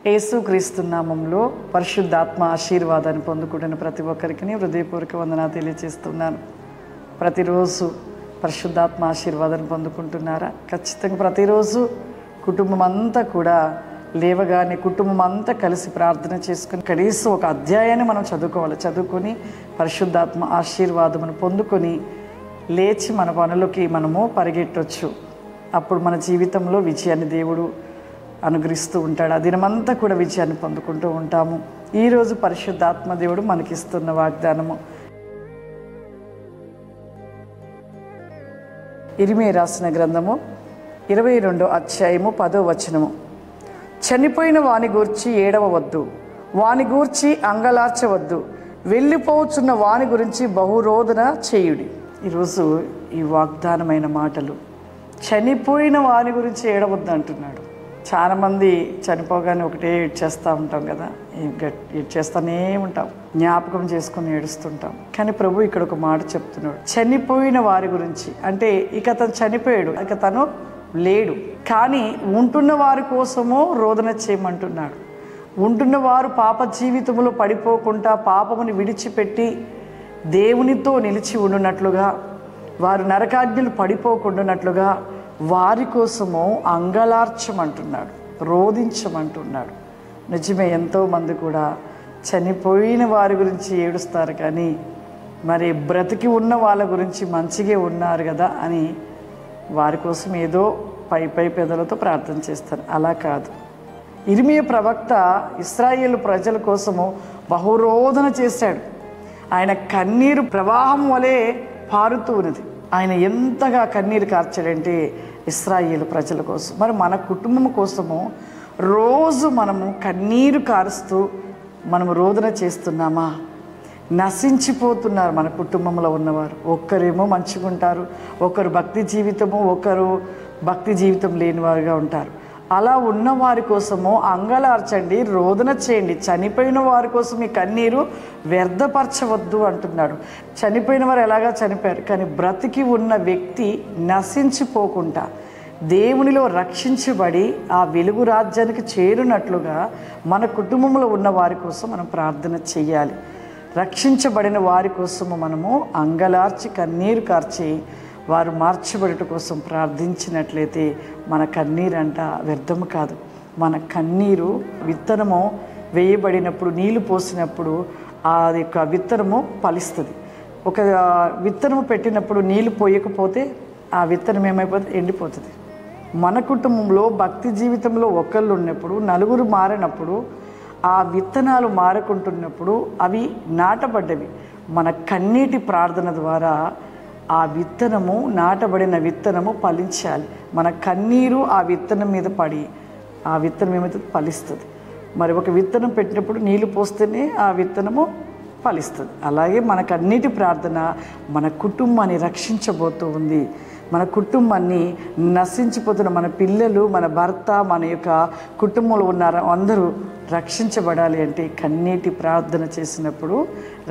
యేసుక్రీస్తు నామములో పరిశుద్ధాత్మ ఆశీర్వాదాన్ని పొందుకుంటున్న ప్రతి ఒక్కరికి హృదయపూర్వక వందనాలు తెలియజేస్తున్నాను. ప్రతిరోజు పరిశుద్ధాత్మ ఆశీర్వాదాన్ని పొందుకుంటున్నారా? ఖచ్చితంగా ప్రతిరోజు కుటుంబం అంతా కూడా లేవగానే కుటుంబం అంతా కలిసి ప్రార్థన చేసుకుని కనీసం ఒక అధ్యాయాన్ని మనం చదువుకొని పరిశుద్ధాత్మ ఆశీర్వాదమును పొందుకొని లేచి మన పనులకి మనము పరిగెట్టవచ్చు. అప్పుడు మన జీవితంలో విజయాన్ని దేవుడు అనుగ్రహిస్తూ ఉంటాడు. ఆ దినమంతా కూడా విజయాన్ని పొందుకుంటూ ఉంటాము. ఈరోజు పరిశుద్ధాత్మ దేవుడు మనకిస్తున్న వాగ్దానము ఇర్మీయా రాసిన గ్రంథము 22వ అధ్యాయము 10వ వచనము. చనిపోయిన వాని గూర్చి ఏడవవద్దు, వాని గూర్చి అంగలార్చవద్దు, వెళ్ళిపోవచ్చున్న వాని గురించి బహురోదన చేయుడి. ఈరోజు ఈ వాగ్దానమైన మాటలు, చనిపోయిన వాని గురించి ఏడవద్దు అంటున్నాడు. చాలామంది చనిపోగానే ఒకటే ఏడ్చేస్తూ ఉంటాం కదా, ఏడ్చేస్తూనే ఉంటాం, జ్ఞాపకం చేసుకొని ఏడుస్తుంటాం. కానీ ప్రభు ఇక్కడ ఒక మాట చెప్తున్నాడు, చనిపోయిన వారి గురించి. అంటే ఇక తను చనిపోయాడు, ఇక తను లేడు, కానీ ఉంటున్న వారి కోసమో రోదన చేయమంటున్నాడు. ఉంటున్న వారు పాప జీవితంలో పడిపోకుండా పాపముని విడిచిపెట్టి దేవునితో నిలిచి ఉండునట్లుగా, వారు నరకాజ్ఞలు పడిపోకుండానట్లుగా వారి కోసము అంగలార్చమంటున్నాడు, రోధించమంటున్నాడు. నిజమే, ఎంతోమంది కూడా చనిపోయిన వారి గురించి ఏడుస్తారు, కానీ మరి బ్రతికి ఉన్న వాళ్ళ గురించి మంచిగా ఉన్నారు కదా అని వారి కోసం ఏదో పై పెదలతో ప్రార్థన చేస్తారు. అలా కాదు. ఇర్మీయా ప్రవక్త ఇశ్రాయేలు ప్రజల కోసము బహురోదన చేశాడు. ఆయన కన్నీరు ప్రవాహం వలె పారుతూ ఉన్నది. ఆయన ఎంతగా కన్నీరు కార్చాడంటే ఇశ్రాయేలు ప్రజల కోసం. మరి మన కుటుంబం కోసము రోజు మనము కన్నీరు కారుస్తూ మనము రోదన చేస్తున్నామా? నశించిపోతున్నారు మన కుటుంబంలో ఉన్నవారు. ఒక్కరేమో మంచిగా ఉంటారు, ఒకరు భక్తి జీవితం లేని వారుగా ఉంటారు. అలా ఉన్న వారి కోసము అంగలార్చండి, రోదన చేయండి. చనిపోయిన వారి కోసం ఈ కన్నీరు వ్యర్థపరచవద్దు అంటున్నాడు. చనిపోయిన వారు ఎలాగా చనిపోయారు, కానీ బ్రతికి ఉన్న వ్యక్తి నశించిపోకుండా దేవునిలో రక్షించబడి ఆ వెలుగు రాజ్యానికి చేరునట్లుగా మన కుటుంబంలో ఉన్న వారి కోసం మనం ప్రార్థన చెయ్యాలి. రక్షించబడిన వారి కోసము మనము అంగలార్చి కన్నీరు కార్చి వారు మార్చబడట కోసం ప్రార్థించినట్లయితే మన కన్నీరంట వ్యర్థము కాదు. మన కన్నీరు విత్తనము వేయబడినప్పుడు, నీళ్లు పోసినప్పుడు ఆ యొక్క విత్తనము ఫలిస్తుంది. ఒక విత్తనము పెట్టినప్పుడు నీళ్లు పోయకపోతే ఆ విత్తనం ఏమైపోతుంది? ఎండిపోతుంది. మన కుటుంబంలో భక్తి జీవితంలో ఒకళ్ళు ఉన్నప్పుడు, నలుగురు మారినప్పుడు, ఆ విత్తనాలు మారుకుంటున్నప్పుడు అవి నాటబడ్డవి. మన కన్నీటి ప్రార్థన ద్వారా ఆ విత్తనము, నాటబడిన విత్తనము ఫలించాలి. మన కన్నీరు ఆ విత్తనం మీద పడి ఆ విత్తనం ఏమైతే ఫలిస్తుంది. మరి ఒక విత్తనం పెట్టినప్పుడు నీళ్లు పోస్తేనే ఆ విత్తనము ఫలిస్తుంది. అలాగే మన కన్నీటి ప్రార్థన మన కుటుంబాన్ని రక్షించబోతూ ఉంది. మన కుటుంబాన్ని నశించిపోతున్న మన పిల్లలు, మన భర్త, మన యొక్క కుటుంబంలో ఉన్నారు అందరూ రక్షించబడాలి అంటే కన్నీటి ప్రార్థన చేసినప్పుడు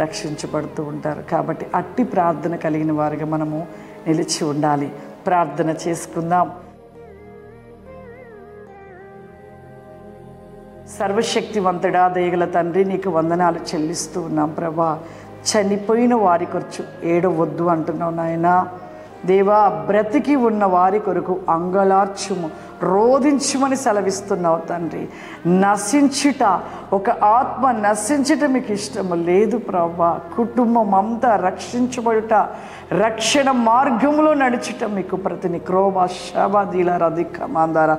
రక్షించబడుతూ ఉంటారు. కాబట్టి అట్టి ప్రార్థన కలిగిన వారిగా మనము నిలిచి ఉండాలి. ప్రార్థన చేసుకుందాం. సర్వశక్తివంతుడా, దయగల తండ్రి, నీకు వందనాలు చెల్లిస్తూ ఉన్నాం ప్రభా. చనిపోయిన వారి కొరకు ఏడవద్దు అంటున్నావు నాయనా. దేవా, బ్రతికి ఉన్న వారి కొరకు అంగలార్చుము, రోధించుమని సెలవిస్తున్నావు తండ్రి. నశించుట, ఒక ఆత్మ నశించుట మీకు ఇష్టము లేదు ప్రభా. కుటుంబం అంతా రక్షించబడుట, రక్షణ మార్గంలో నడుచుట మీకు ప్రతిని క్రోబా షబాదీల రధికమాందర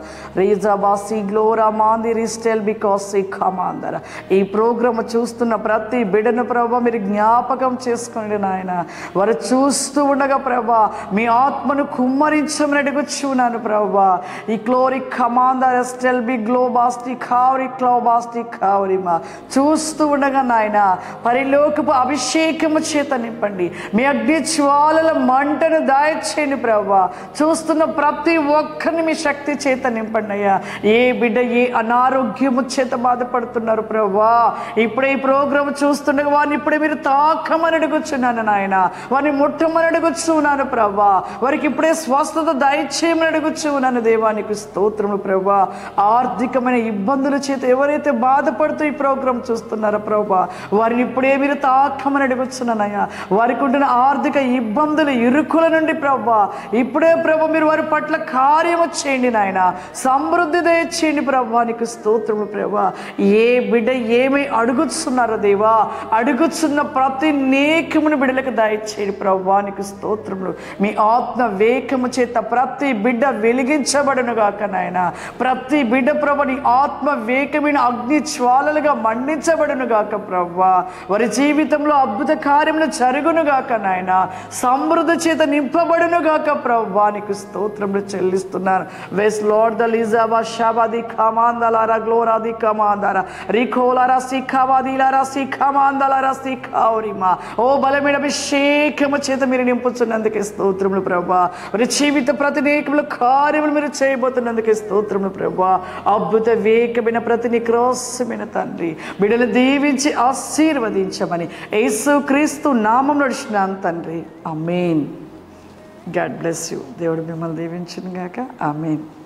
రీజాబాసి గ్లోరా మాందిరి స్టెల్ బికాస్ కమాందర. ఈ ప్రోగ్రామ్ చూస్తున్న ప్రతి బిడ్డను ప్రభా మీరు జ్ఞాపకం చేసుకోండి నాయన. వారు చూస్తూ ఉండగా ప్రభా మీ ఆత్మను కుమ్మరించమని అడుగుచున్నాను ప్రభా. ఈ క్లోరి కమాందర స్టెల్ బి గ్లోబాస్టి కావరి క్లోబాస్టి కావరిమా చూస్తూ ఉండగా నాయన పరిలోకపు అభిషేకము చేత నింపండి. మీ అగ్ని జ్వాలల మంటను దాయచేయండి ప్రభా. చూస్తున్న ప్రతి ఒక్కరిని మీ శక్తి చేత నింపండి అయ్యా. ఏ బిడ్డ ఏ అనారోగ్యము చేత బాధపడుతున్నారు ప్రభా, ఇప్పుడే ఈ ప్రోగ్రాం చూస్తుండగా వారిని ఇప్పుడే మీరు తాకమని అడుగుచున్నాను నాయన. వారిని ముట్టమని అడుగుచున్నాను ప్రభా. వారికి ఇప్పుడే స్వస్థత దయచేయమని అడుగుచున్నాను దేవానికి స్తోత్రములు ప్రభువా. ఆర్థికమైన ఇబ్బందుల చేత ఎవరైతే బాధపడుతూ ఈ ప్రోగ్రాం చూస్తున్నారో ప్రభువా, వారిని ఇప్పుడే మీరు తాకమని అడుగుతున్నానయ్యా. వారికి ఉంటున్న ఆర్థిక ఇబ్బందులు ఇరుకుల నుండి ప్రభువా ఇప్పుడే ప్రభు మీరు వారి పట్ల కార్యము చేయండి నాయన. సమృద్ధి దయచేయండి ప్రభువా. నీకు స్తోత్రములు ప్రభువా. ఏ బిడ్డ ఏమి అడుగుతున్నారో దేవా, అడుగుతున్న ప్రతి నేకమును బిడ్డలకు దయచేయండి ప్రభువా. నీకు స్తోత్రములు. మీ ఆత్మ వేకము చేత ప్రతి బిడ్డ వెలిగించబడును గాక నాయన. ప్రతి బిడ్డ ప్రభు నీ ఆత్మ వేకమైన అగ్ని జ్వాలలుగా మండించబడును గాక ప్రభువా. వారి జీవితంలో అద్భుత కార్యములు జరుగును గాక నాయన. సమృద్ధి చేత నింపబడును గాక ప్రభువా. నీకు స్తోత్రములు చెల్లిస్తున్నాను. వెస్ లార్డ్ ద లిజాబా షాబాది ఖమాందలారా గ్లోరాది కమాందారా రిఖోలారా సిఖావాదిలారా సిఖమాందలారా సిఖావరిమా. ఓ బలమైన అభిషేకము చేత మీరు నింపుతున్నందుకే స్తోత్రములు ప్రభువా. వారి జీవిత ప్రతి నేకముల కార్యములు మీరు చేయబోతున్నందుకే స్తోత్రములు ప్రభువా. అద్భుత వేకమైన ప్రతి నిక్రోసమైన తండ్రి బిడ్డలు దీవించి ఆశీర్వదించమని యేసు క్రీస్తు నామం నడిచినాను తండ్రి. ఆమేన్. God bless you. దేవుడు మిమ్మల్ని దీవించును గాక. ఆమేన్.